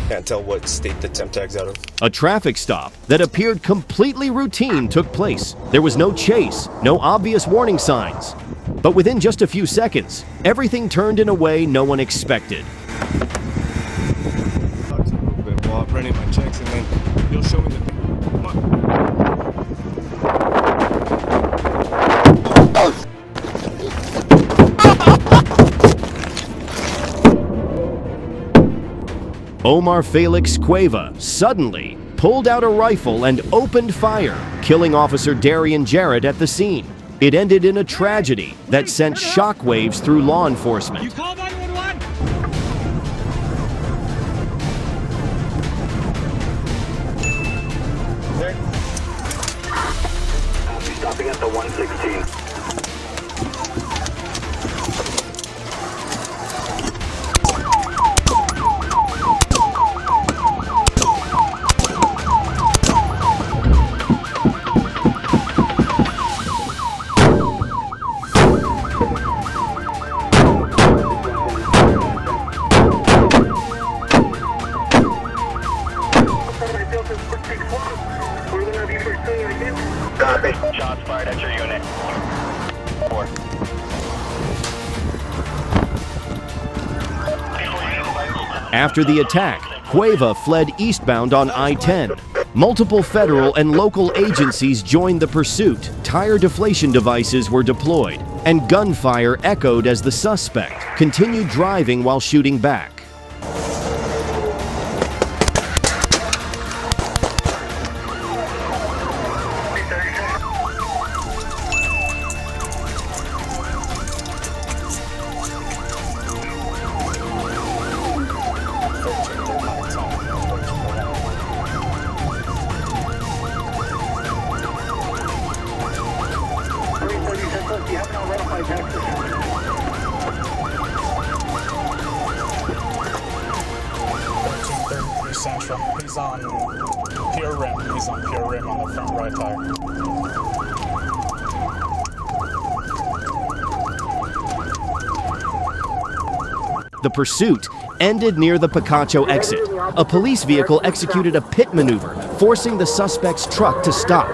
Can't tell what state the temp tag's out of. A traffic stop that appeared completely routine took place. There was no chase, no obvious warning signs. But within just a few seconds, everything turned in a way no one expected. Well, I'm running my checks and then you'll show me the... Come on. Omar Felix Cueva suddenly pulled out a rifle and opened fire, killing Officer Darian Jarrett at the scene. It ended in a tragedy that sent shockwaves through law enforcement. You call 911? Stopping at the 116. Copy. Shots fired at your unit. 4. After the attack, Cueva fled eastbound on I-10. Multiple federal and local agencies joined the pursuit. Tire deflation devices were deployed, and gunfire echoed as the suspect continued driving while shooting back. Central. He's on pure rim. He's on pure rim on the front right tire. The pursuit ended near the Picacho exit. A police vehicle executed a pit maneuver, forcing the suspect's truck to stop.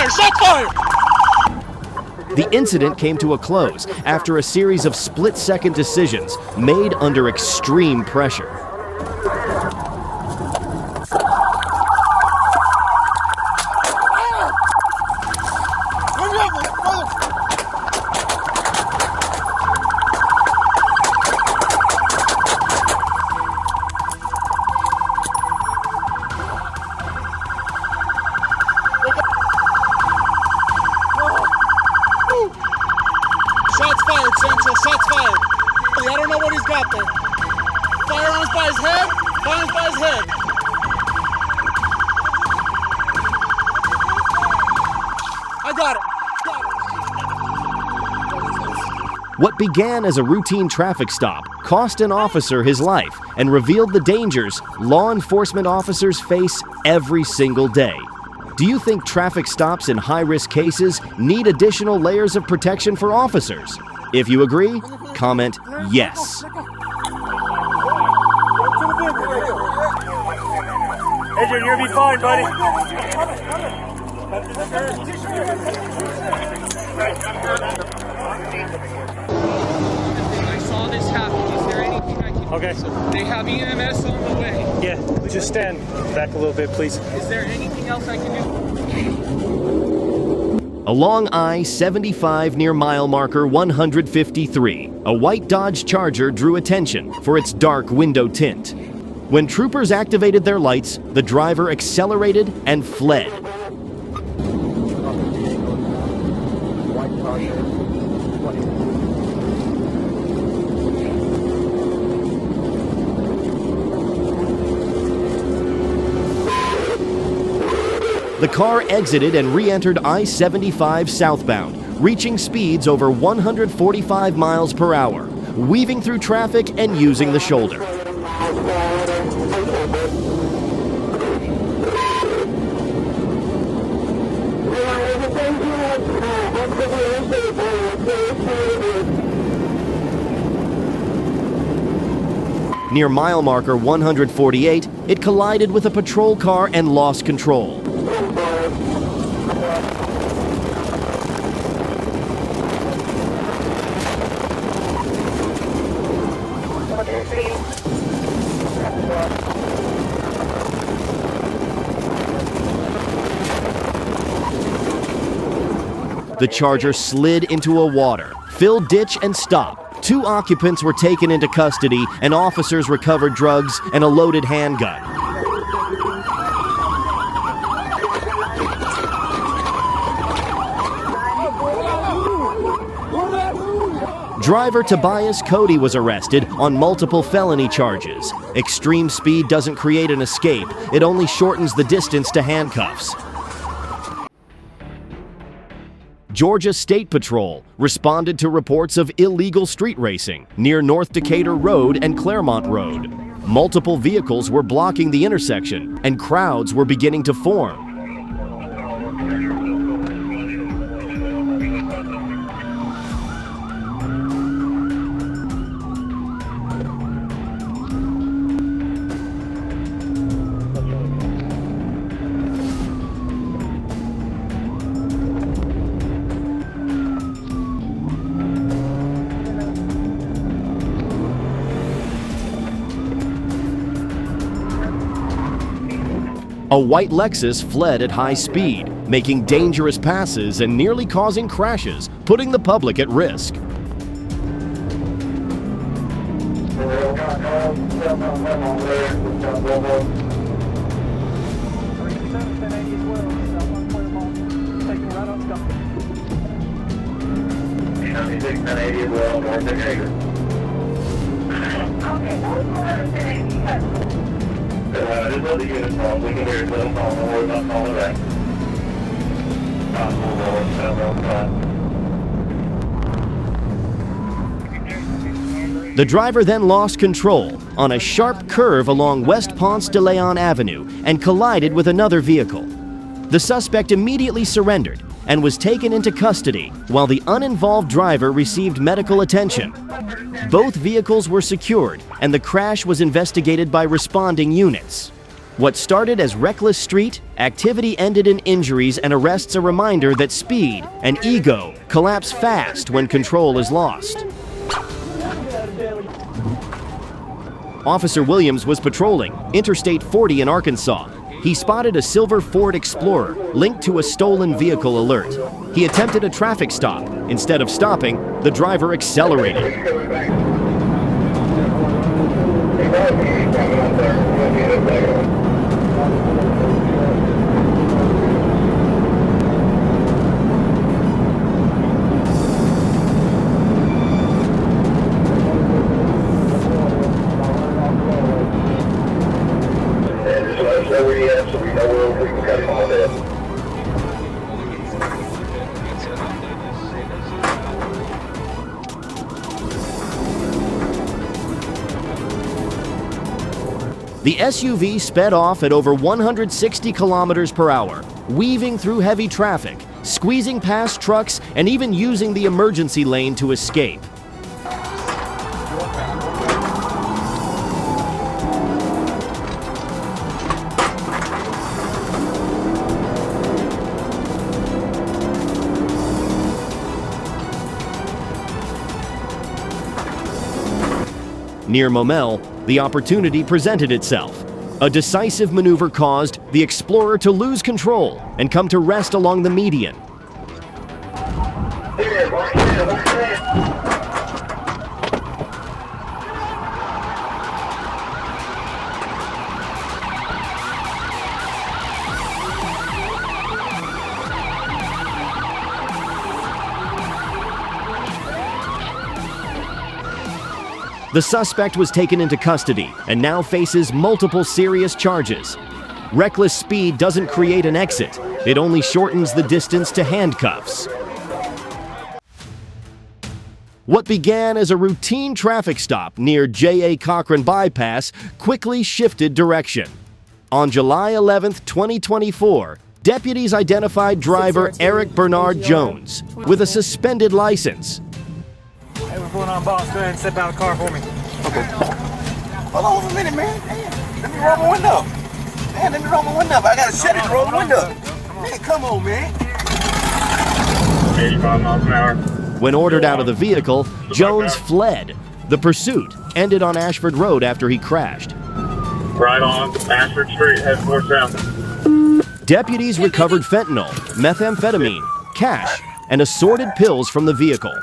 Shots fired! The incident came to a close after a series of split-second decisions made under extreme pressure. Shots fired, Central. Shots fired. I don't know what he's got there. Firearms by his head. Firearms by his head. I got it. What began as a routine traffic stop cost an officer his life and revealed the dangers law enforcement officers face every single day. Do you think traffic stops in high-risk cases need additional layers of protection for officers? If you agree, comment yes. Adrian, you'll be fine, buddy. I saw this happen. Is there anything I can do? Okay. So they have EMS on the way. Yeah, just stand back a little bit, please. Is there anything else I can do? Along I-75 near mile marker 153, a white Dodge Charger drew attention for its dark window tint. When troopers activated their lights, the driver accelerated and fled. The car exited and re-entered I-75 southbound, reaching speeds over 145 miles per hour, weaving through traffic and using the shoulder. Near mile marker 148, it collided with a patrol car and lost control. The Charger slid into a water, filled ditch, and stopped. 2 occupants were taken into custody, and officers recovered drugs and a loaded handgun. Driver Tobias Cody was arrested on multiple felony charges. Extreme speed doesn't create an escape, it only shortens the distance to handcuffs. Georgia State Patrol responded to reports of illegal street racing near North Decatur Road and Claremont Road. Multiple vehicles were blocking the intersection, and crowds were beginning to form. A white Lexus fled at high speed, making dangerous passes and nearly causing crashes, putting the public at risk. Just let the unit call. We can hear it. Let them call. Don't worry about calling back. The driver then lost control on a sharp curve along West Ponce de Leon Avenue and collided with another vehicle. The suspect immediately surrendered and was taken into custody while the uninvolved driver received medical attention. Both vehicles were secured and the crash was investigated by responding units. What started as reckless street activity ended in injuries and arrests, a reminder that speed and ego collapse fast when control is lost. Officer Williams was patrolling Interstate 40 in Arkansas. He spotted a silver Ford Explorer linked to a stolen vehicle alert. He attempted a traffic stop. Instead of stopping, the driver accelerated. So we know where we can cut him on that. The SUV sped off at over 160 kilometers per hour, weaving through heavy traffic, squeezing past trucks, and even using the emergency lane to escape. Near Momel, the opportunity presented itself. A decisive maneuver caused the Explorer to lose control and come to rest along the median. The suspect was taken into custody and now faces multiple serious charges. Reckless speed doesn't create an exit. It only shortens the distance to handcuffs. What began as a routine traffic stop near J.A. Cochran Bypass quickly shifted direction. On July 11, 2024, deputies identified driver Eric Bernard Jones with a suspended license. Hey, what's going on, boss? Go ahead and step out of the car for me. Okay. Hold on for a minute, man. Damn. Let me roll my window. Man, let me roll my window. I gotta shut it and roll the window. Man, come on, man. 85 miles an hour. When ordered out of the vehicle, Jones fled. The pursuit ended on Ashford Road after he crashed. Right on Ashford Street, head north-south. Deputies recovered fentanyl, methamphetamine, cash, and assorted pills from the vehicle.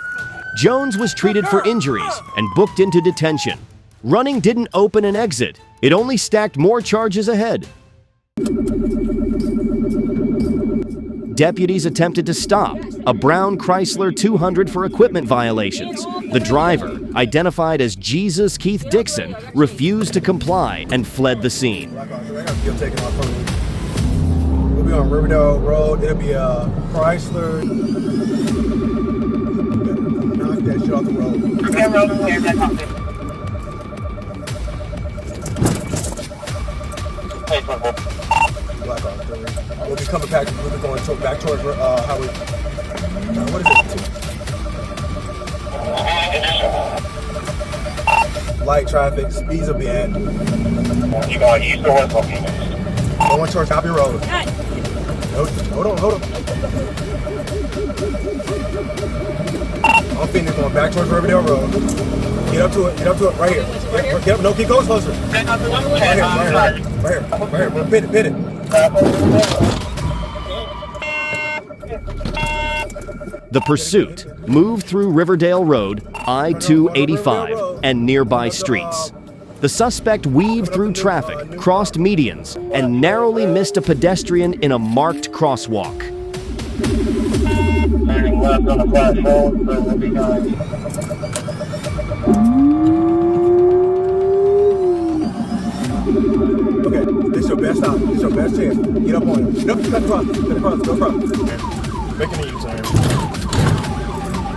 Jones was treated for injuries and booked into detention. Running didn't open an exit. It only stacked more charges ahead. Deputies attempted to stop a brown Chrysler 200 for equipment violations. The driver, identified as Jesus Keith Dixon, refused to comply and fled the scene. We'll be on Riverdale Road. It'll be a Chrysler. Knock that shit off the road. We'll be coming back. We'll be going back towards highway. What is it? Light traffic. Speeds will be at. You going east or west? Going towards Copy Road. Hold on. I'm finna going back towards Riverdale Road. Get up to it right here. Get up, no, keep going closer. Right here. Pit it. The pursuit moved through Riverdale Road, I-285, and nearby streets. The suspect weaved through traffic, crossed medians, and narrowly missed a pedestrian in a marked crosswalk. Turning left on the flat road, so we'll be going. Okay, this is your best stop. This is your best chance. Get up on him. Nope, cut across. Go across. Making a U-turn.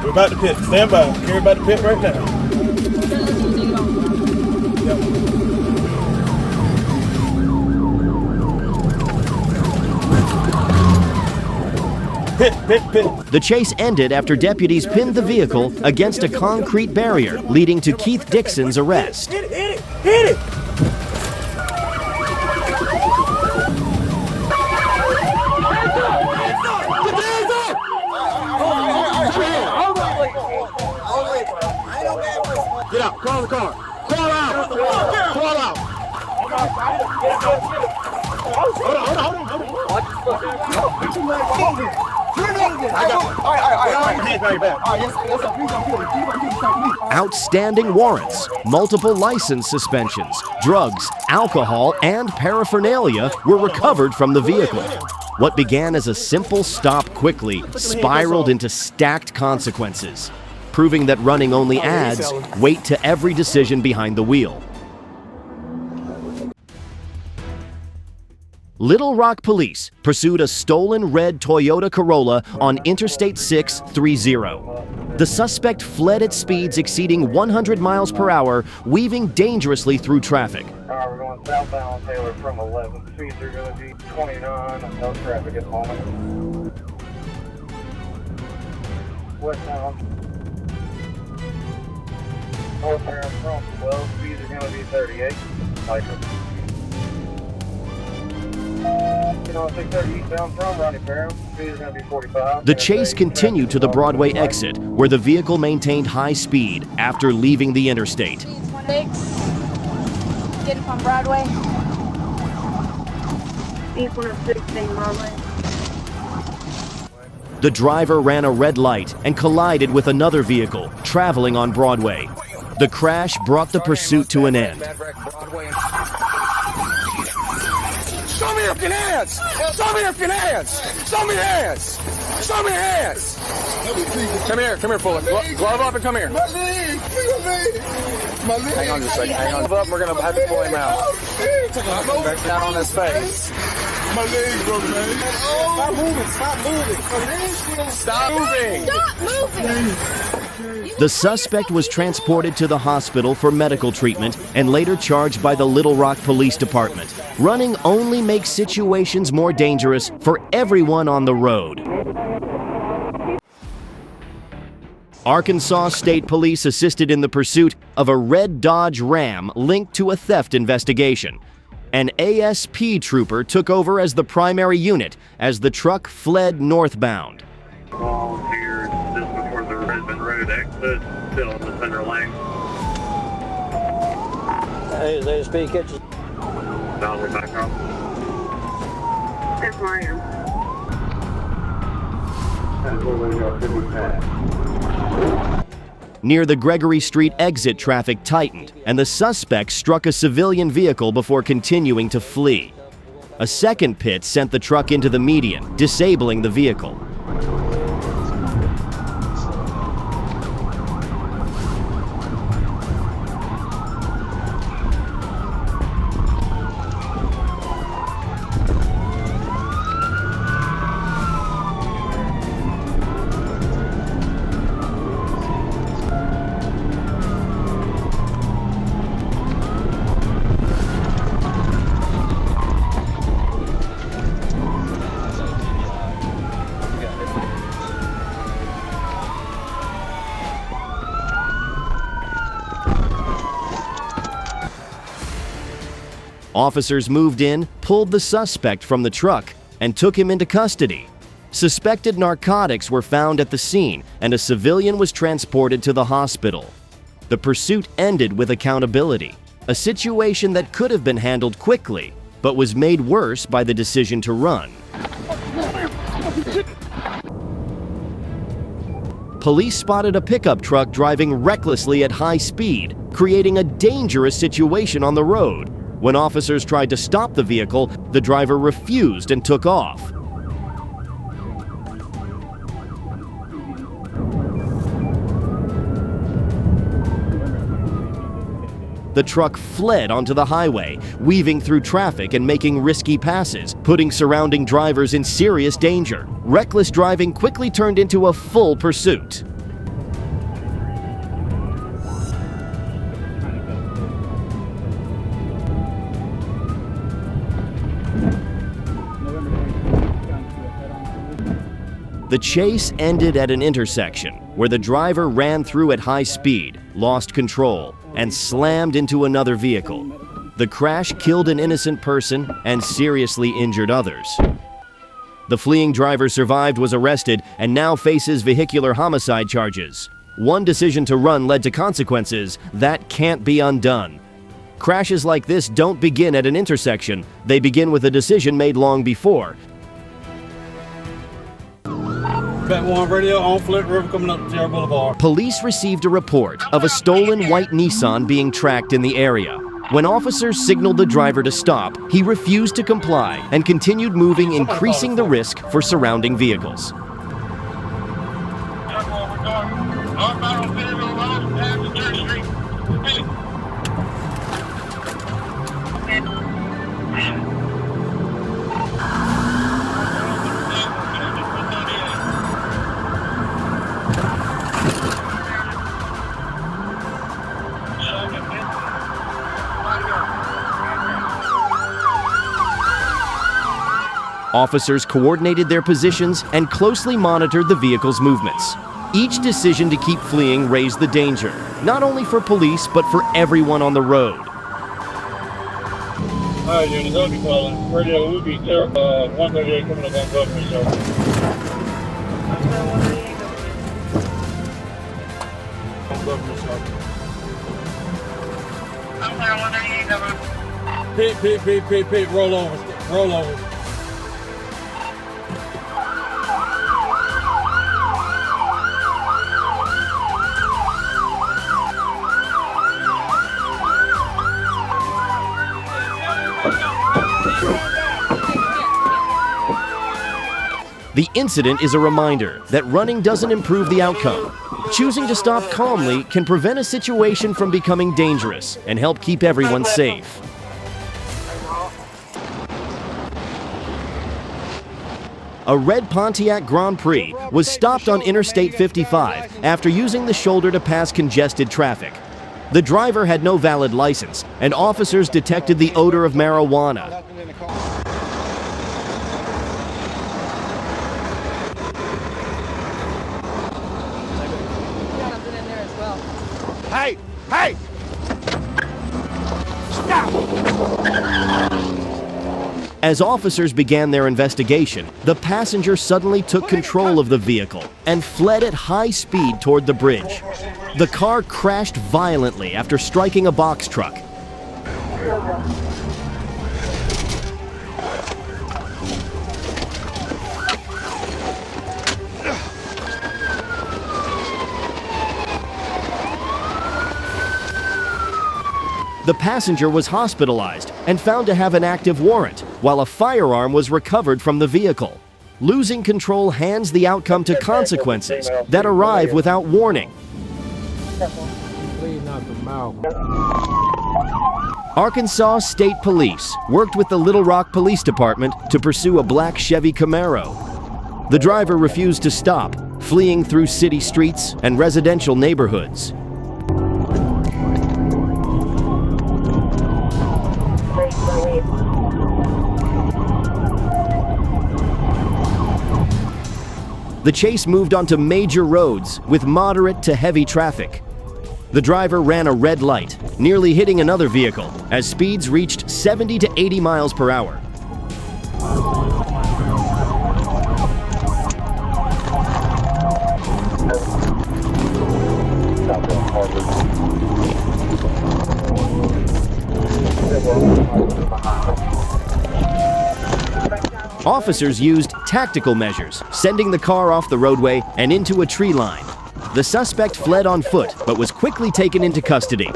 We're about to pit. Stand by. We're about to pit right now. Yep. Pit. The chase ended after deputies pinned the vehicle against a concrete barrier, leading to Keith Dixon's arrest. Hit it! Get out. Crawl the car. Crawl out. Hold on. Outstanding warrants, multiple license suspensions, drugs, alcohol, and paraphernalia were recovered from the vehicle. What began as a simple stop quickly spiraled into stacked consequences, proving that running only adds weight to every decision behind the wheel. Little Rock police pursued a stolen red Toyota Corolla on Interstate 630. The suspect fled at speeds exceeding 100 miles per hour, weaving dangerously through traffic. We're going southbound Taylor from 11. Speeds are going to be 29. No traffic at the moment. Westbound. Northbound from 12. Speeds are going to be 38. The chase continued to the Broadway exit, where the vehicle maintained high speed after leaving the interstate. Getting from Broadway. East 116 Broadway. The driver ran a red light and collided with another vehicle traveling on Broadway. The crash brought the pursuit to an end. Show me your hands! Show me your hands! Show me hands! Show me hands! Come here, Fuller. Glove up and come here. My leg. Hang on just a second. Hang on. Glove up, we're gonna have to pull him out. Back down on his face. My leg broke, man. Stop moving. Stop moving. The suspect was transported to the hospital for medical treatment and later charged by the Little Rock Police Department. Running only makes situations more dangerous for everyone on the road. Arkansas State Police assisted in the pursuit of a red Dodge Ram linked to a theft investigation. An ASP trooper took over as the primary unit as the truck fled northbound. Volunteers just before the Redmond Road exit, still in the center lane. Hey, is ASP catches? Now we're back up. That's where I am. That's where we are, to be fast. Near the Gregory Street exit, traffic tightened, and the suspect struck a civilian vehicle before continuing to flee. A second pit sent the truck into the median, disabling the vehicle. Officers moved in, pulled the suspect from the truck, and took him into custody. Suspected narcotics were found at the scene, and a civilian was transported to the hospital. The pursuit ended with accountability, a situation that could have been handled quickly, but was made worse by the decision to run. Police spotted a pickup truck driving recklessly at high speed, creating a dangerous situation on the road. When officers tried to stop the vehicle, the driver refused and took off. The truck fled onto the highway, weaving through traffic and making risky passes, putting surrounding drivers in serious danger. Reckless driving quickly turned into a full pursuit. The chase ended at an intersection where the driver ran through at high speed, lost control, and slammed into another vehicle. The crash killed an innocent person and seriously injured others. The fleeing driver survived, was arrested, and now faces vehicular homicide charges. One decision to run led to consequences that can't be undone. Crashes like this don't begin at an intersection. They begin with a decision made long before. Bet 1 radio on Flint River coming up to Sierra Boulevard. Police received a report of a stolen white Nissan being tracked in the area. When officers signaled the driver to stop, he refused to comply and continued moving, increasing the risk for surrounding vehicles. Officers coordinated their positions and closely monitored the vehicle's movements. Each decision to keep fleeing raised the danger, not only for police, but for everyone on the road. All right, unit, don't be calling. Radio, we'll be there. 138 coming up on Government, so. On Government, so. I'm there, 138 over. Pit, roll over. The incident is a reminder that running doesn't improve the outcome. Choosing to stop calmly can prevent a situation from becoming dangerous and help keep everyone safe. A red Pontiac Grand Prix was stopped on Interstate 55 after using the shoulder to pass congested traffic. The driver had no valid license, and officers detected the odor of marijuana. Hey! Hey! Stop! As officers began their investigation, the passenger suddenly took control of the vehicle and fled at high speed toward the bridge. The car crashed violently after striking a box truck. The passenger was hospitalized and found to have an active warrant, while a firearm was recovered from the vehicle. Losing control hands the outcome to consequences that arrive without warning. Arkansas State Police worked with the Little Rock Police Department to pursue a black Chevy Camaro. The driver refused to stop, fleeing through city streets and residential neighborhoods. The chase moved onto major roads with moderate to heavy traffic. The driver ran a red light, nearly hitting another vehicle, as speeds reached 70 to 80 miles per hour. Officers used tactical measures, sending the car off the roadway and into a tree line. The suspect fled on foot, but was quickly taken into custody.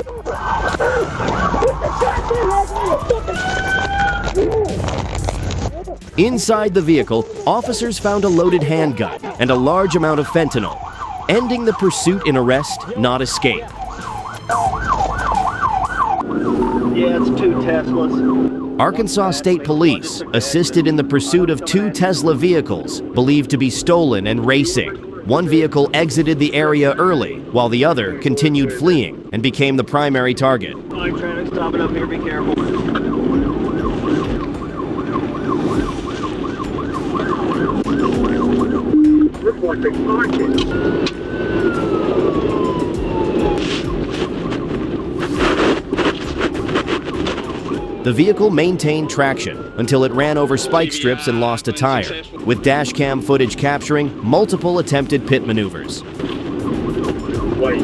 Inside the vehicle, officers found a loaded handgun and a large amount of fentanyl, ending the pursuit in arrest, not escape. Yeah, it's 2 Teslas. Arkansas State Police assisted in the pursuit of 2 Tesla vehicles believed to be stolen and racing. One vehicle exited the area early, while the other continued fleeing and became the primary target. Line traffic stopping up here, be careful. Reporting target. The vehicle maintained traction until it ran over spike strips and lost a tire, with dashcam footage capturing multiple attempted pit maneuvers. Wait.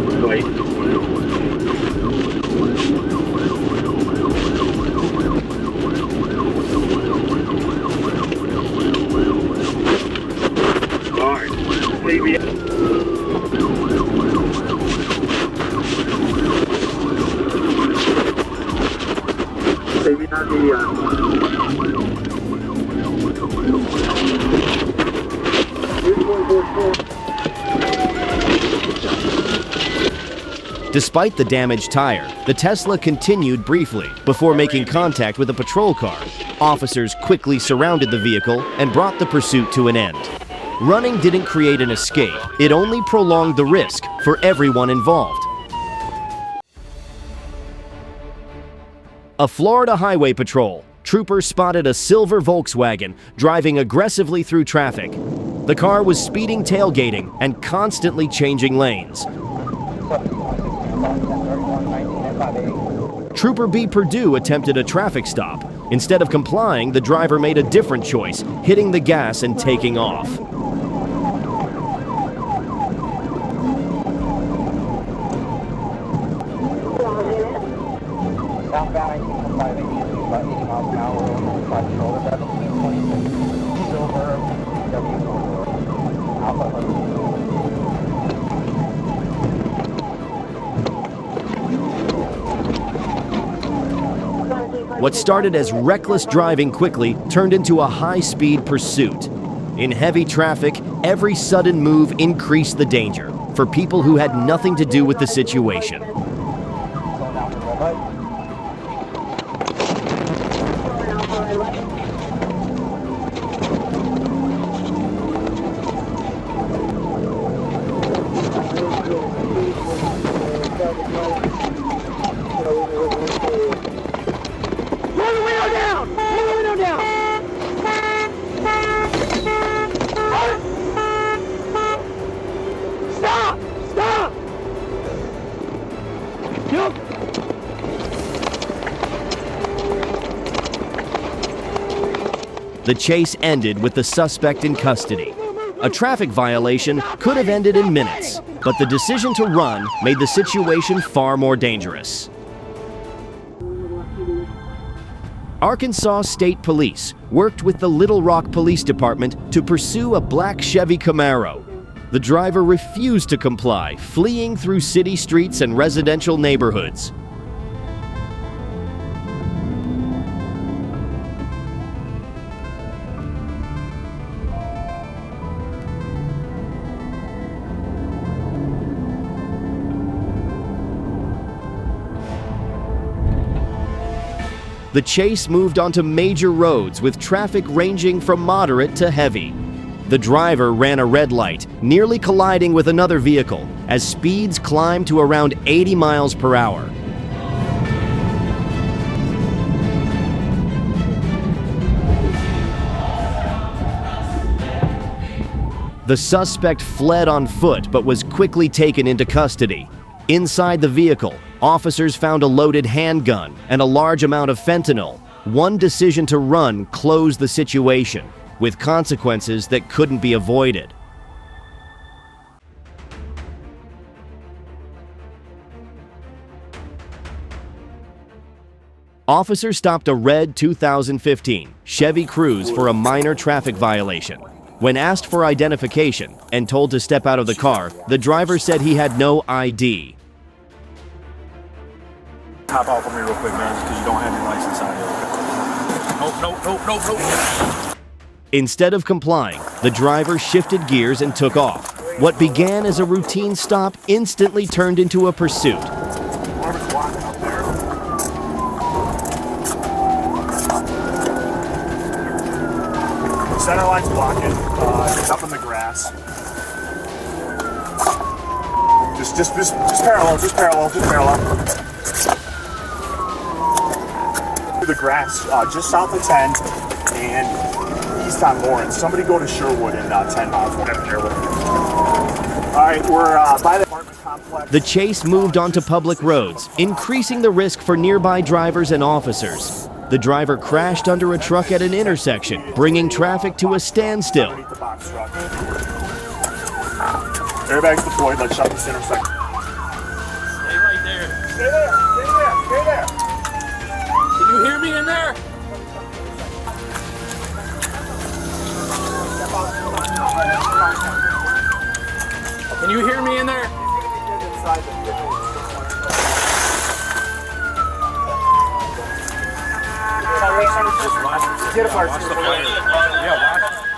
Alright, maybe. Despite the damaged tire, the Tesla continued briefly before making contact with a patrol car. Officers quickly surrounded the vehicle and brought the pursuit to an end. Running didn't create an escape, it only prolonged the risk for everyone involved. A Florida highway patrol. Troopers spotted a silver Volkswagen driving aggressively through traffic. The car was speeding, tailgating, and constantly changing lanes. Trooper B. Purdue attempted a traffic stop. Instead of complying, the driver made a different choice, hitting the gas and taking off. What started as reckless driving quickly turned into a high-speed pursuit. In heavy traffic, every sudden move increased the danger for people who had nothing to do with the situation. The chase ended with the suspect in custody. A traffic violation could have ended in minutes, but the decision to run made the situation far more dangerous. Arkansas State Police worked with the Little Rock Police Department to pursue a black Chevy Camaro. The driver refused to comply, fleeing through city streets and residential neighborhoods. The chase moved onto major roads with traffic ranging from moderate to heavy. The driver ran a red light, nearly colliding with another vehicle as speeds climbed to around 80 miles per hour. The suspect fled on foot but was quickly taken into custody. Inside the vehicle, officers found a loaded handgun and a large amount of fentanyl. One decision to run closed the situation, with consequences that couldn't be avoided. Officers stopped a red 2015 Chevy Cruze for a minor traffic violation. When asked for identification and told to step out of the car, the driver said he had no ID. Hop off of me real quick, man, because you don't have your license on you. Nope. Instead of complying, the driver shifted gears and took off. What began as a routine stop instantly turned into a pursuit. Center line's blocking. It's up in the grass. Just parallel. The grass just south of 10 and east on Lawrence. Somebody go to Sherwood in 10 miles. Whatever Sherwood. All right, we're by the apartment complex. The chase moved onto public roads, increasing the risk for nearby drivers and officers. The driver crashed under a truck at an intersection, bringing traffic to a standstill. Airbags deployed. Let's shut this intersection. Stay right there. Stay there. Can you hear me in there? Can you hear me in there?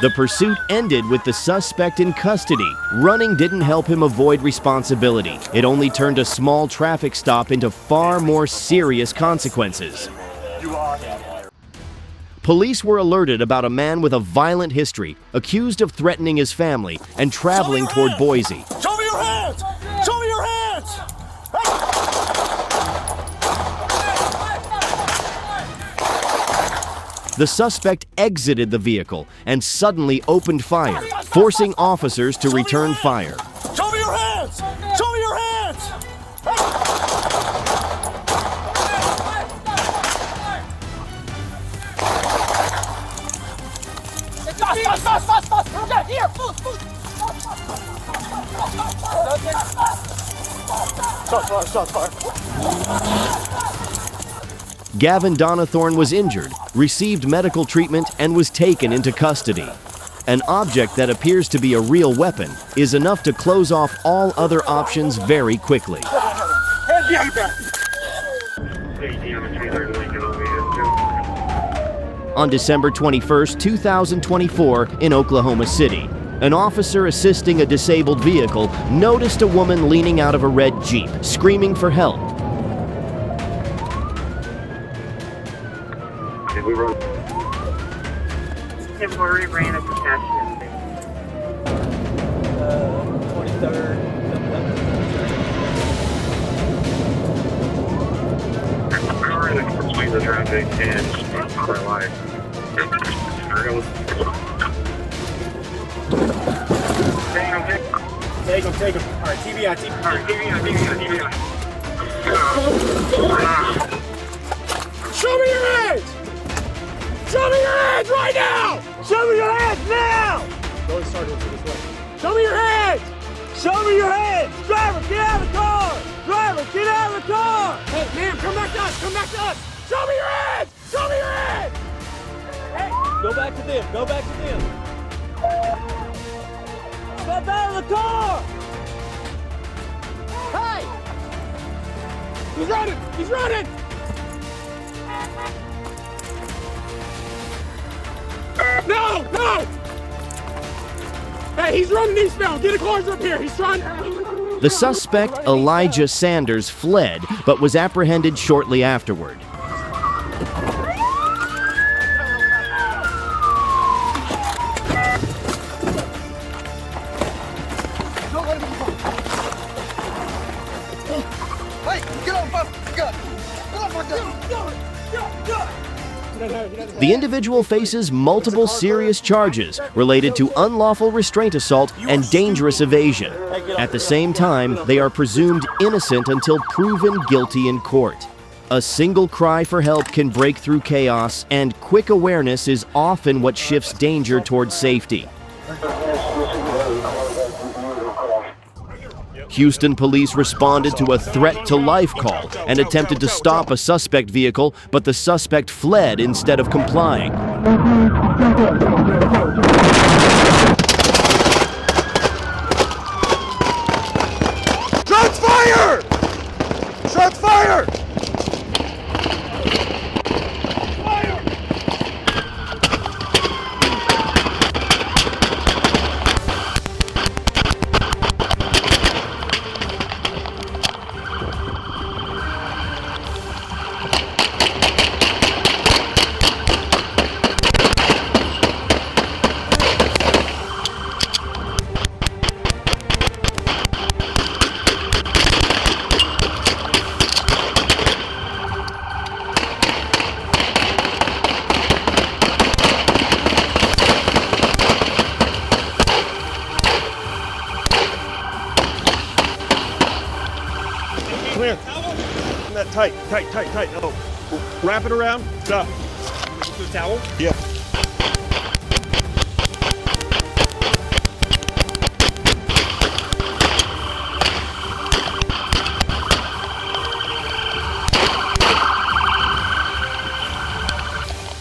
The pursuit ended with the suspect in custody. Running didn't help him avoid responsibility. It only turned a small traffic stop into far more serious consequences. Police were alerted about a man with a violent history, accused of threatening his family and traveling toward Boise. Show me your hands! Show me your hands! The suspect exited the vehicle and suddenly opened fire, forcing officers to return fire. Show me your hands! Show me your hands! Gavin Donathorn was injured, received medical treatment, and was taken into custody. An object that appears to be a real weapon is enough to close off all other options very quickly. On December 21, 2024, in Oklahoma City, an officer assisting a disabled vehicle noticed a woman leaning out of a red Jeep, screaming for help. Temporary ran at the Dashcam. 23rd. We're in between the traffic and our life. Take him. All right, TV on. Show me your hands! Show me your hands right now! Show me your hands now! Go and start it this way. Show me your hands! Show me your hands! Driver, get out of the car! Driver, get out of the car! Hey, ma'am, come back to us! Come back to us! Show me your hands! Show me your hands! Hey, Go back to them. Go back to them. step out of the car! Hey! He's running! He's running! No! No! Hey, he's running eastbound. Get a car up here. He's trying. The suspect, Elijah Sanders, fled but was apprehended shortly afterward. Hey, get on, Pop. Get on, The individual faces multiple serious charges related to unlawful restraint assault and dangerous evasion. At the same time, they are presumed innocent until proven guilty in court. A single cry for help can break through chaos, and quick awareness is often what shifts danger towards safety. Houston police responded to a threat to life call and attempted to stop a suspect vehicle, but the suspect fled instead of complying. Shots fired! Shots fired! Come here. That tight. Oh, wrap it around. Stop. The towel? Yeah.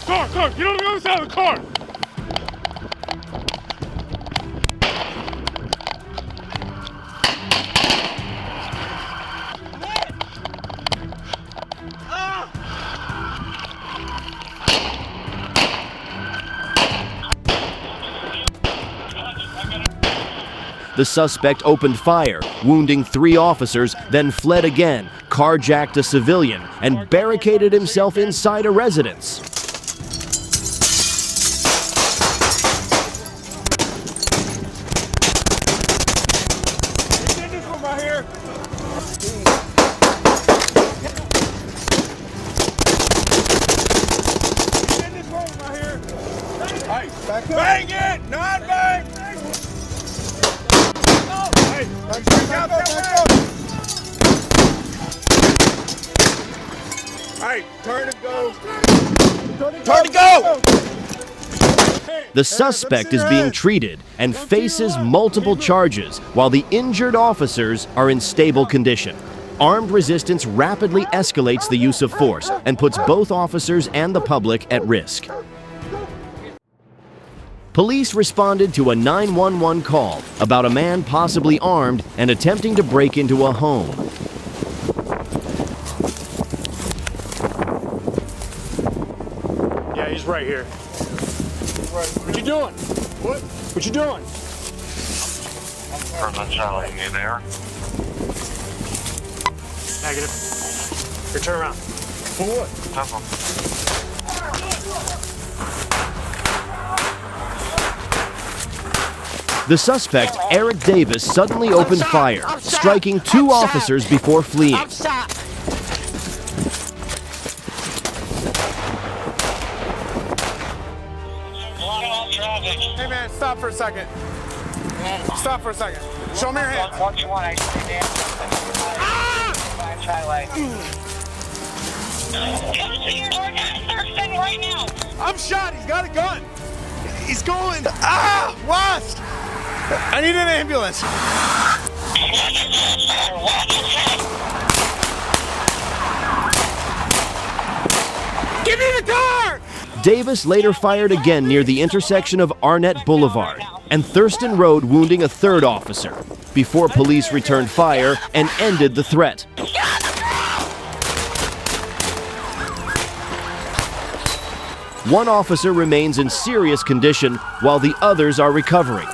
Car, get on the other side of the car. The suspect opened fire, wounding 3 officers, then fled again, carjacked a civilian, and barricaded himself inside a residence. Get this one right here. Get this one right here. Hey, bang it! Not bang! Hey, back up. Hey, turn and go. Turn and go! The suspect is being treated and faces multiple charges, while the injured officers are in stable condition. Armed resistance rapidly escalates the use of force and puts both officers and the public at risk. Police responded to a 911 call about a man possibly armed and attempting to break into a home. Yeah, he's right here. What you doing? What? What you doing? Person Charlie, you there? Negative. Here, turn around. For what? Temple. The suspect, Eric Davis, suddenly opened fire, striking two officers before fleeing. Hey man, stop for a second. Stop for a second. Show me your hands. I'm shot. He's got a gun. He's going. West. I need an ambulance. Give me the car! Davis later fired again near the intersection of Arnett Boulevard and Thurston Road, wounding a third officer, before police returned fire and ended the threat. One officer remains in serious condition while the others are recovering.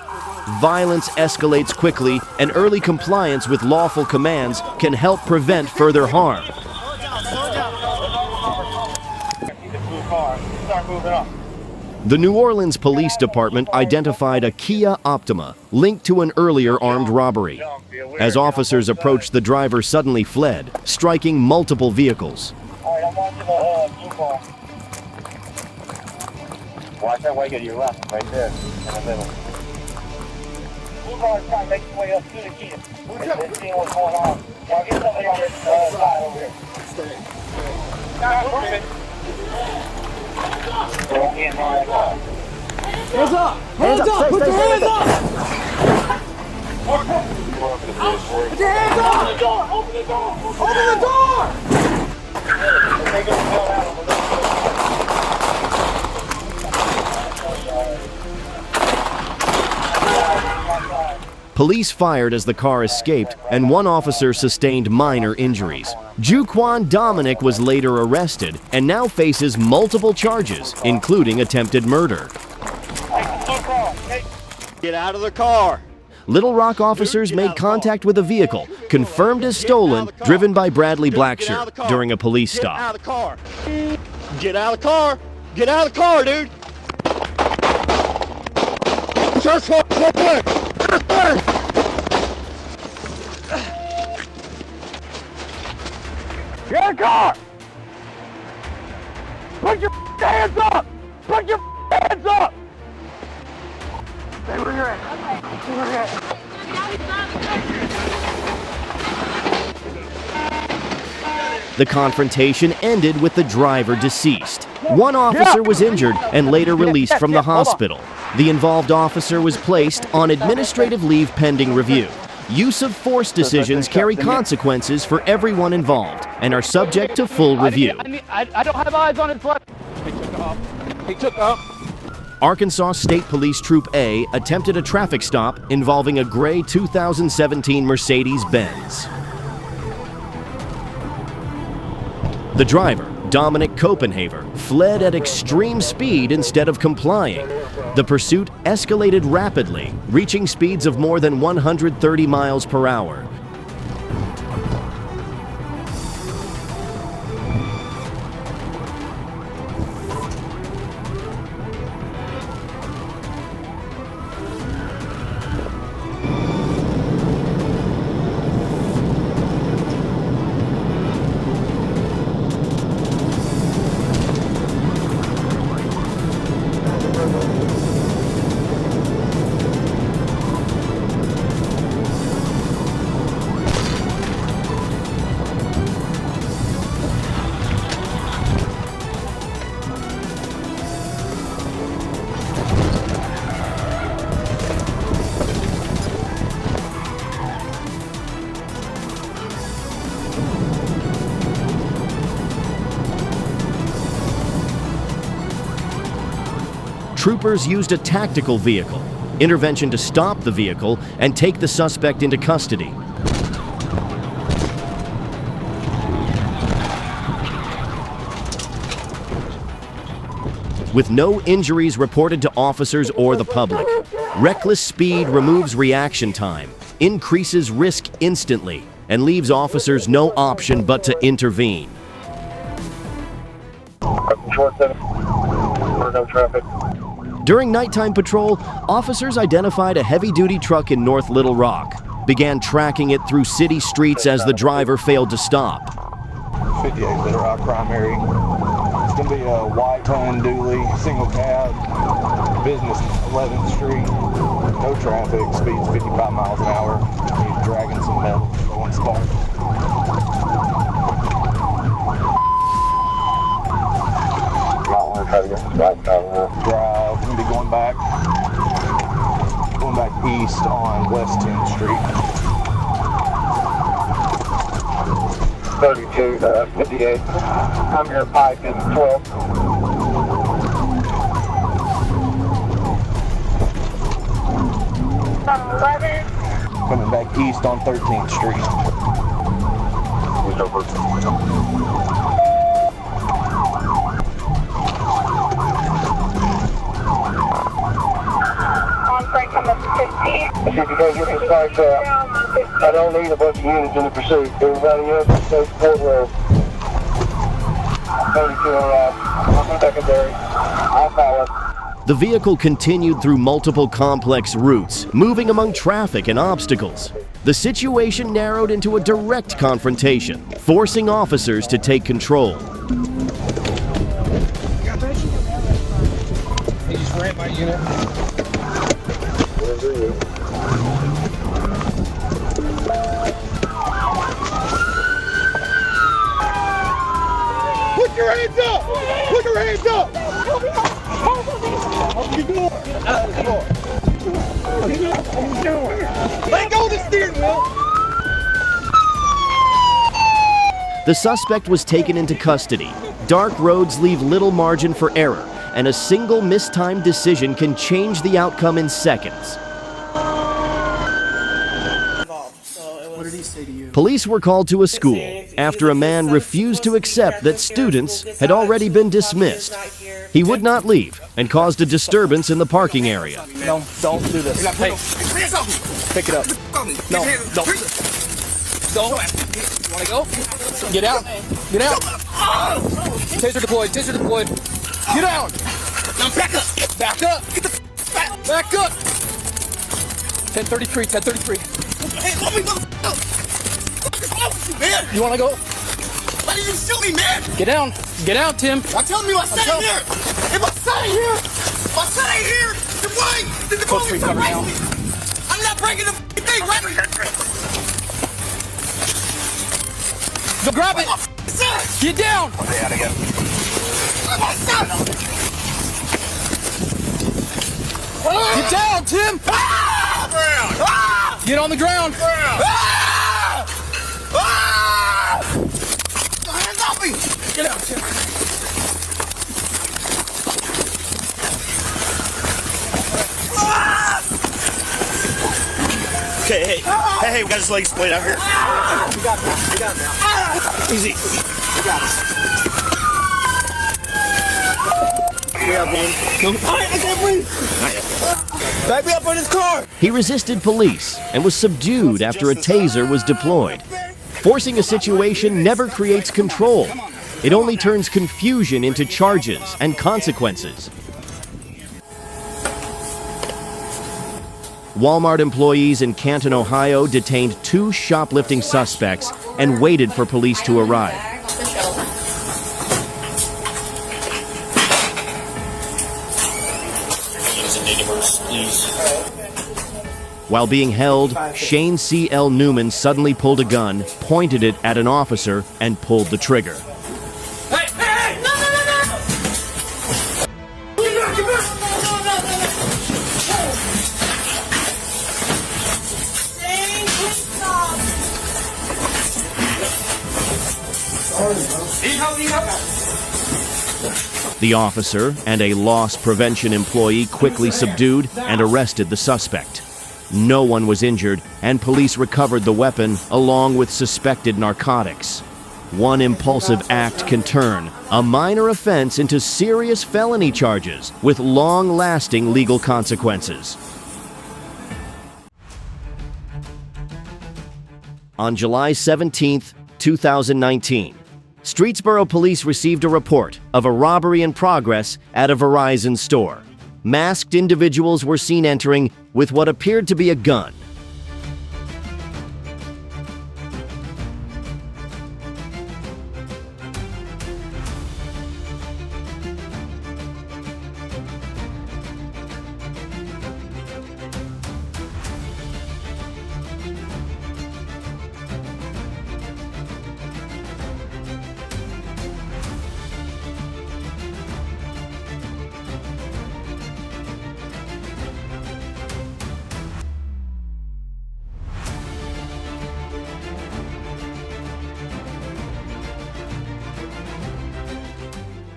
Violence escalates quickly, and early compliance with lawful commands can help prevent further harm. The New Orleans Police Department identified a Kia Optima linked to an earlier armed robbery. As officers approached, the driver suddenly fled, striking multiple vehicles. Watch that way, go to your left, right there, in the middle. Blue car's trying to make his way up to the Kia. Let's see what's going on. Now get somebody on this side over here. Stop moving. Hands up! Hands up! Put your hands up! Put your hands up! Open the door! Open the door! Open the door! Police fired as the car escaped, and one officer sustained minor injuries. Juquan Dominic was later arrested and now faces multiple charges, including attempted murder. Get out of the car. Little Rock officers made contact with a vehicle, confirmed as stolen, driven by Bradley Blackshirt during a police stop. Get out of the car. Get out of the car. Get out of the car, dude. Search for it. Get in the car! Put your hands up! Put your hands up! Stay where you're at. Stay where you're at. The confrontation ended with the driver deceased. One officer was injured and later released from the hospital. The involved officer was placed on administrative leave pending review. Use of force decisions carry consequences for everyone involved and are subject to full review. I don't have eyes on his left. He took off. Arkansas State Police Troop A attempted a traffic stop involving a gray 2017 Mercedes-Benz. The driver, Dominic Copenhaver, fled at extreme speed instead of complying. The pursuit escalated rapidly, reaching speeds of more than 130 miles per hour. Troopers used a tactical vehicle, intervention to stop the vehicle, and take the suspect into custody. with no injuries reported to officers or the public. Reckless speed removes reaction time, increases risk instantly, and leaves officers no option but to intervene. No traffic. During nighttime patrol, officers identified a heavy-duty truck in North Little Rock, began tracking it through city streets as the driver failed to stop. 58 Little Rock primary. It's going to be a white tone dually, single cab, business 11th Street. No traffic, speed's 55 miles an hour. He's dragging some metal, going spark. Drive, going to be going back east on West 10th Street. 32, 58. I'm here, Pike is 12. Coming back east on 13th Street. He's over. If you guys get this car shot, I don't need a bunch of units in the pursuit. Everybody else takes Port Road. 32 arrived. I'm secondary. I'll follow. The vehicle continued through multiple complex routes, moving among traffic and obstacles. The situation narrowed into a direct confrontation, forcing officers to take control. He just ran my unit. Put your hands up! Put your hands up! Open the door! Let go of the steering wheel! The suspect was taken into custody. Dark roads leave little margin for error, and a single mistimed decision can change the outcome in seconds. What did he say to you? Police were called to a school after a man refused to accept that students had already been dismissed. He would not leave and caused a disturbance in the parking area. No, don't do this. Hey, pick it up. No, don't. Go. You want to go? Get out. Get out. Taser deployed. Taser deployed. Get out. Now back up. Back up. Get the back up. 1033. 1033. Hey, let me go. Man. You want to go? Why did you shoot me, man? Get down. Get out, Tim. I'm telling you, I said it here. If I said it here, then why did the police arrest me? I'm not breaking the thing, right? Go grab it. Get down. Okay, out again. Get down, Tim. Get on the ground. Hands off me. Get out, Tim. Okay, hey, we got his leg split out here. We got him now. Easy. We got him. Yeah, man. I can't breathe. Back me up on his car. He resisted police and was subdued after a taser was deployed. Forcing a situation never creates control. It only turns confusion into charges and consequences. Walmart employees in Canton, Ohio detained 2 shoplifting suspects and waited for police to arrive. While being held, Shane C.L. Newman suddenly pulled a gun, pointed it at an officer, and pulled the trigger. Hey! Hey! No! Get back! The officer and a loss prevention employee quickly subdued and arrested the suspect. No one was injured, and police recovered the weapon along with suspected narcotics. One impulsive act can turn a minor offense into serious felony charges with long-lasting legal consequences. On July 17, 2019, Streetsboro police received a report of a robbery in progress at a Verizon store. Masked individuals were seen entering with what appeared to be a gun.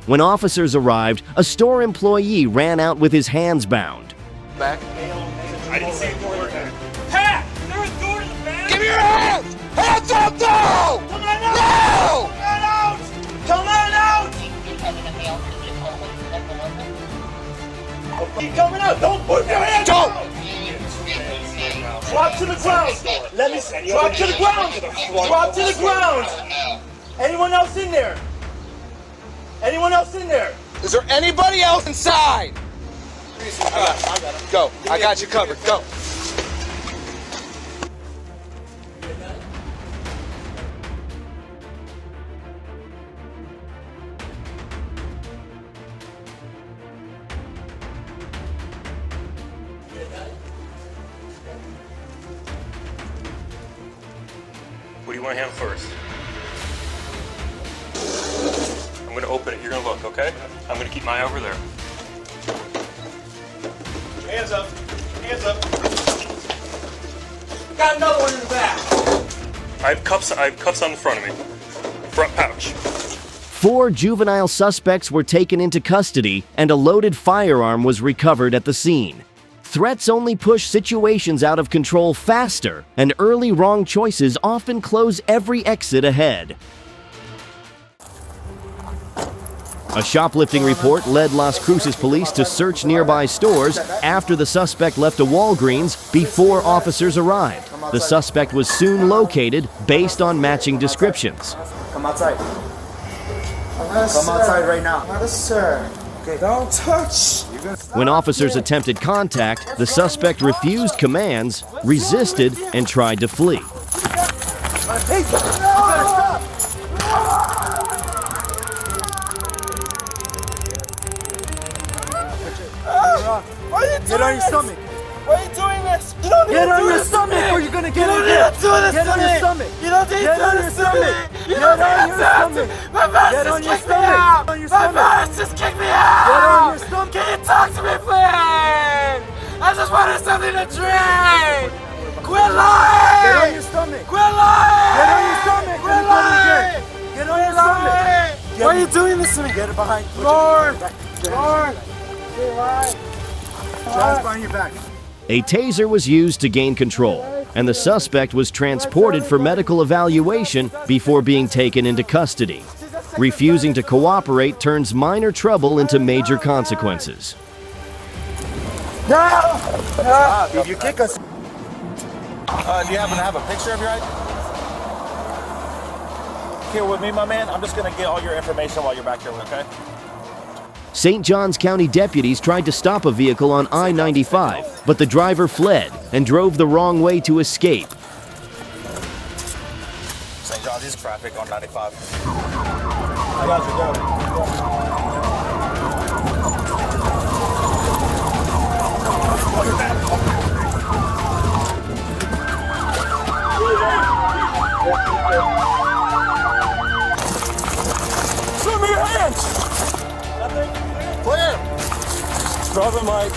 When officers arrived, a store employee ran out with his hands bound. Back. I didn't see it work. Pat! There's a door to the back! Give me your hands! Hands up now! Come on out! No! Come on out! Keep coming out! Don't put your hands Don't! out! Drop to the ground! Let me drop to the ground! Drop to the ground! Anyone else in there? Anyone else in there? Is there anybody else inside? I got it. Go. I got you covered. Go. What do you want to handle first? I'm going to open it. You're going to look, okay? I'm going to keep my eye over there. Hands up. Hands up. Got another one in the back. I have cuffs on the front of me. Front pouch. 4 juvenile suspects were taken into custody and a loaded firearm was recovered at the scene. Threats only push situations out of control faster, and early wrong choices often close every exit ahead. A shoplifting report led Las Cruces police to search nearby stores after the suspect left a Walgreens before officers arrived. The suspect was soon located based on matching descriptions. Come outside. Come outside right now. Sir. Okay. Don't touch. When officers attempted contact, the suspect refused commands, resisted, and tried to flee. Why are you doing Get on your this? stomach. Why are you doing this? You don't need Get to on do your this stomach to me. or you're gonna get You don't in need here. to do this Get to on me. your stomach. You don't need Get to on do your this to stomach. me. You Get don't on need your to. stomach. My boss Get just on your kicked me stomach. out. Get on your My stomach. boss just kicked me out. Get on your stomach. Can you talk to me, please? I just wanted something to drink. Quit lying. Get on your stomach. Quit lying. Get on your stomach. Quit lying. Get on your stomach. Why are you doing this to me? Get it behind. Lord. Hands behind your back. A taser was used to gain control, and the suspect was transported for medical evaluation before being taken into custody. Refusing to cooperate turns minor trouble into major consequences. If you kick us. Do you happen to have a picture of your ID? Here with me, my man. I'm just going to get all your information while you're back here, okay? St. Johns County deputies tried to stop a vehicle on I-95, but the driver fled and drove the wrong way to escape. St. John's is traffic on 95. I got you, Show me your hands! Clear! Drop the mic.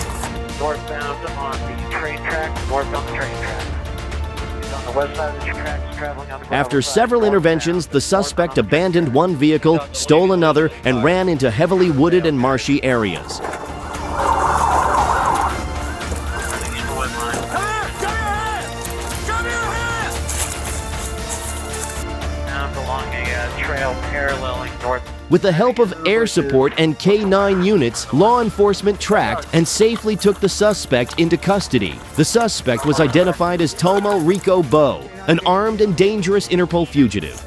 Northbound on the train track. Northbound the train track. He's on the west side of the tracks, traveling on the After several interventions, the suspect abandoned one vehicle, stole another, and ran into heavily wooded and marshy areas. along a trail With the help of air support and K-9 units, law enforcement tracked and safely took the suspect into custody. The suspect was identified as Tomo Rico Bo, an armed and dangerous Interpol fugitive.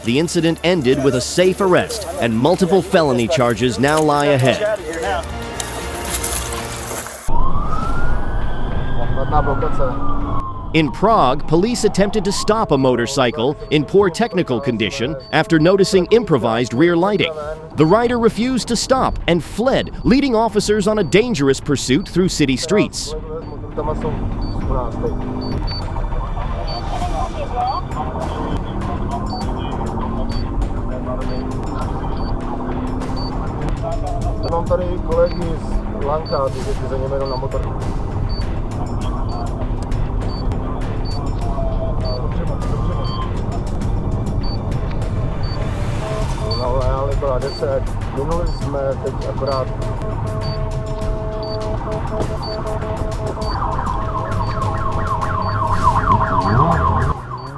The incident ended with a safe arrest, and multiple felony charges now lie ahead. In Prague, police attempted to stop a motorcycle in poor technical condition after noticing improvised rear lighting. The rider refused to stop and fled, leading officers on a dangerous pursuit through city streets. Mám tady kolegy z Lanka, kteří za nimi jdou na motor. No, ale byla 10. Minuli jsme teď akorát.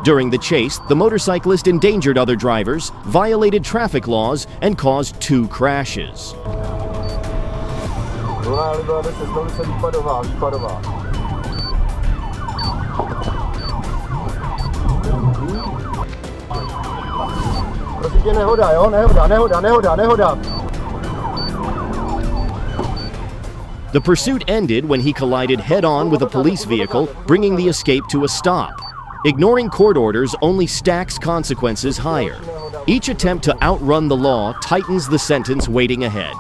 During the chase, the motorcyclist endangered other drivers, violated traffic laws, and caused 2 crashes. The pursuit ended when he collided head-on with a police vehicle, bringing the escape to a stop. Ignoring court orders only stacks consequences higher. Each attempt to outrun the law tightens the sentence waiting ahead.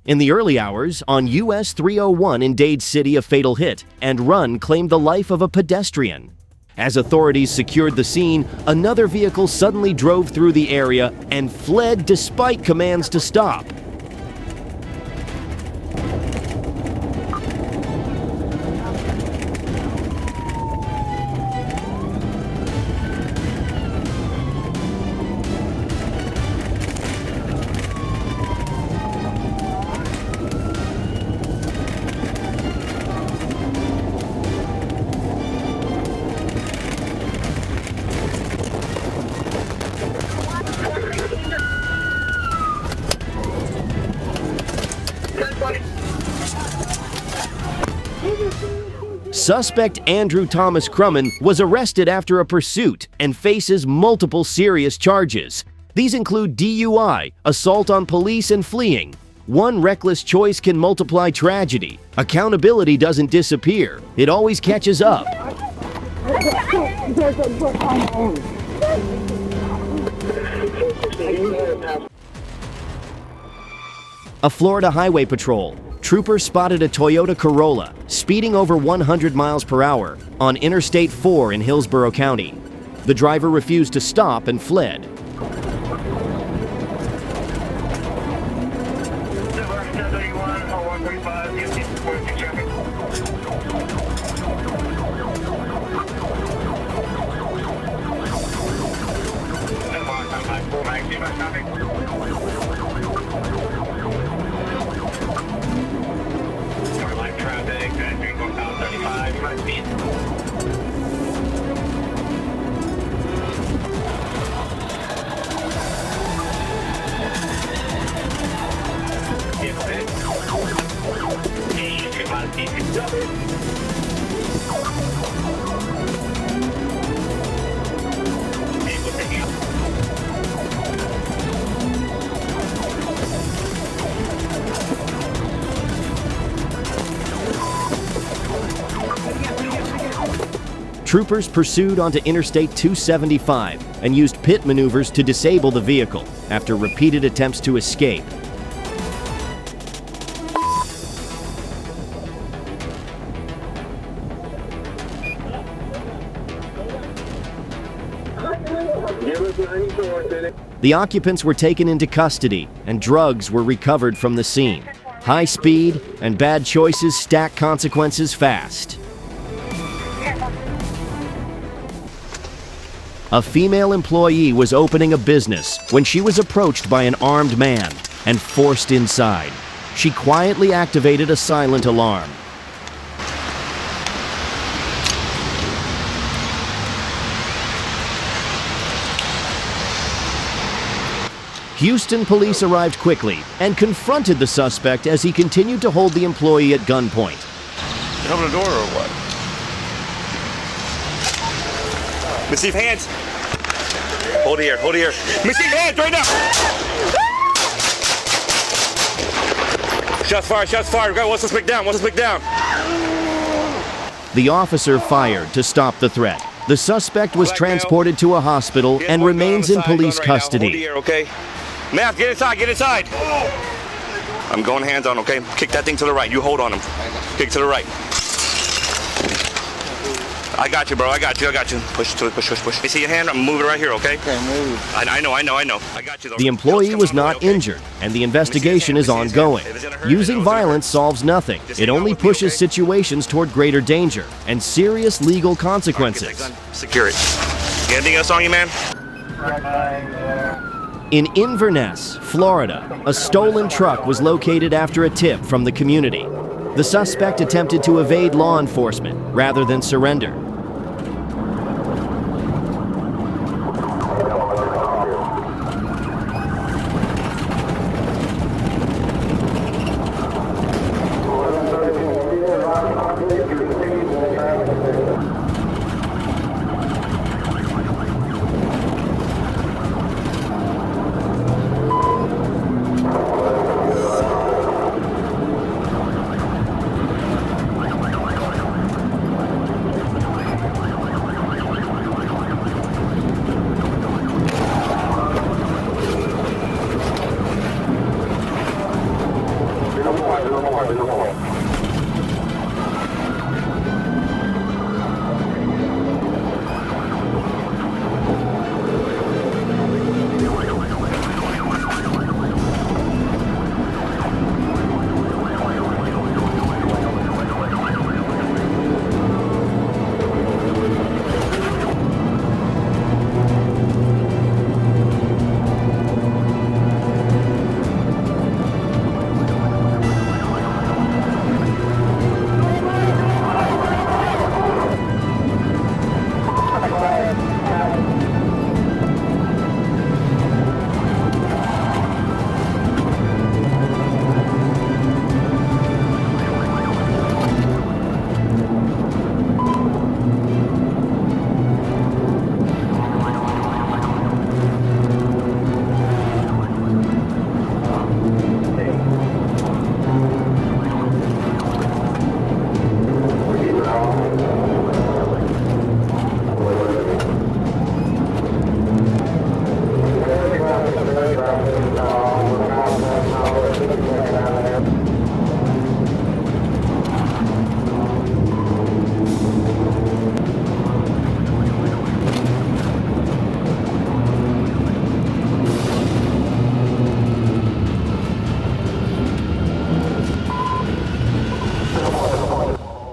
In the early hours, on US 301 in Dade City, a fatal hit and run claimed the life of a pedestrian. As authorities secured the scene, another vehicle suddenly drove through the area and fled despite commands to stop. Suspect Andrew Thomas Crumman was arrested after a pursuit and faces multiple serious charges. These include DUI, assault on police, and fleeing. One reckless choice can multiply tragedy. Accountability doesn't disappear. It always catches up. A Florida highway patrol. Troopers spotted a Toyota Corolla speeding over 100 miles per hour on Interstate 4 in Hillsborough County. The driver refused to stop and fled. Troopers pursued onto Interstate 275 and used pit maneuvers to disable the vehicle after repeated attempts to escape. The occupants were taken into custody and drugs were recovered from the scene. High speed and bad choices stack consequences fast. A female employee was opening a business when she was approached by an armed man and forced inside. She quietly activated a silent alarm. Houston police arrived quickly and confronted the suspect as he continued to hold the employee at gunpoint. You open the door or what? Receive hands. Hold it here, hold it here. Receive hands right now. Shots fired, shots fired. Got one suspect down, one suspect down. The officer fired to stop the threat. The suspect was transported to a hospital and remains in police custody. Hold it here, okay? Math, get inside, get inside. I'm going hands on, okay? Kick that thing to the right. You hold on him. Kick to the right. I got you, bro. I got you. I got you. Push to it. Push, push, push. You see your hand? I'm moving right here, okay? Okay, move. I know. I got you, though. The employee was not injured, and the investigation is ongoing. Using violence solves nothing. It only pushes situations toward greater danger and serious legal consequences. Secure it. Anything else on you, man? In Inverness, Florida, a stolen truck was located after a tip from the community. The suspect attempted to evade law enforcement rather than surrender.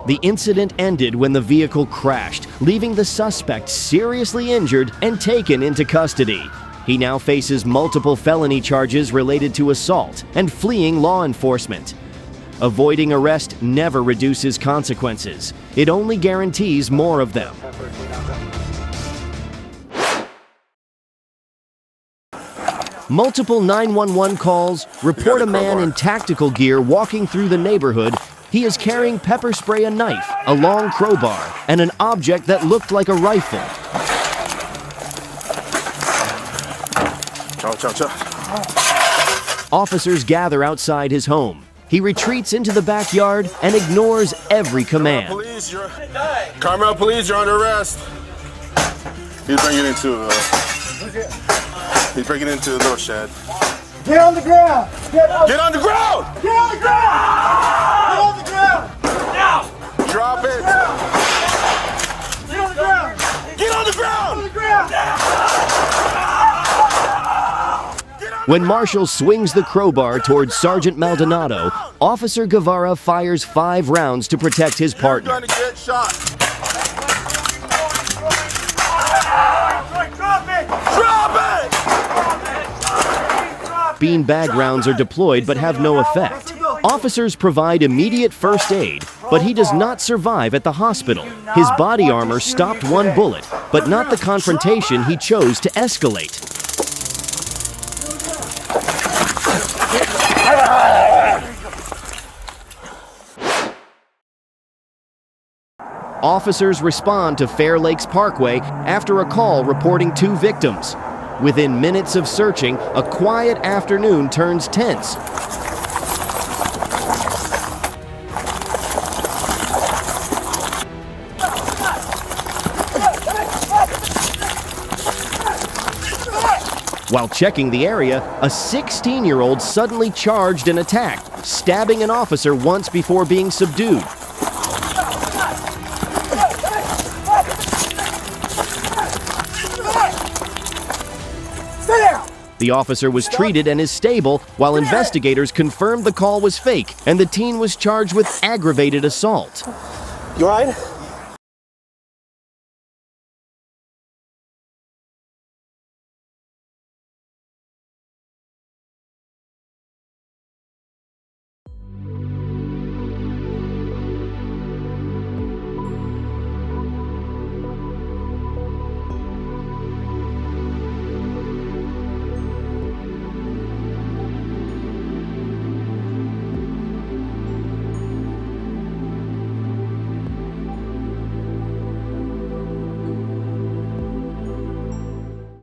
The incident ended when the vehicle crashed, leaving the suspect seriously injured and taken into custody. He now faces multiple felony charges related to assault and fleeing law enforcement. Avoiding arrest never reduces consequences. It only guarantees more of them. Multiple 911 calls report a man in tactical gear walking through the neighborhood. He is carrying pepper spray, a knife, a long crowbar, and an object that looked like a rifle. Officers gather outside his home. He retreats into the backyard and ignores every command. Carmel Police, you're under arrest. He's bringing it into a little shed. Get on the ground! Get on the ground! Get on the ground! Get on the ground! Now! Drop it! Get on the ground! Get on the ground! Get on the ground! When Marshall swings the crowbar towards Sergeant Maldonado, Officer Guevara fires 5 rounds to protect his partner. You're gonna get shot. Drop it! Drop it! Beanbag rounds are deployed but have no effect. Officers provide immediate first aid, but he does not survive at the hospital. His body armor stopped one bullet, but not the confrontation he chose to escalate. Officers respond to Fair Lakes Parkway after a call reporting 2 victims. Within minutes of searching, a quiet afternoon turns tense. While checking the area, a 16-year-old suddenly charged and attacked, stabbing an officer once before being subdued. The officer was treated and is stable, while investigators confirmed the call was fake and the teen was charged with aggravated assault. You all right?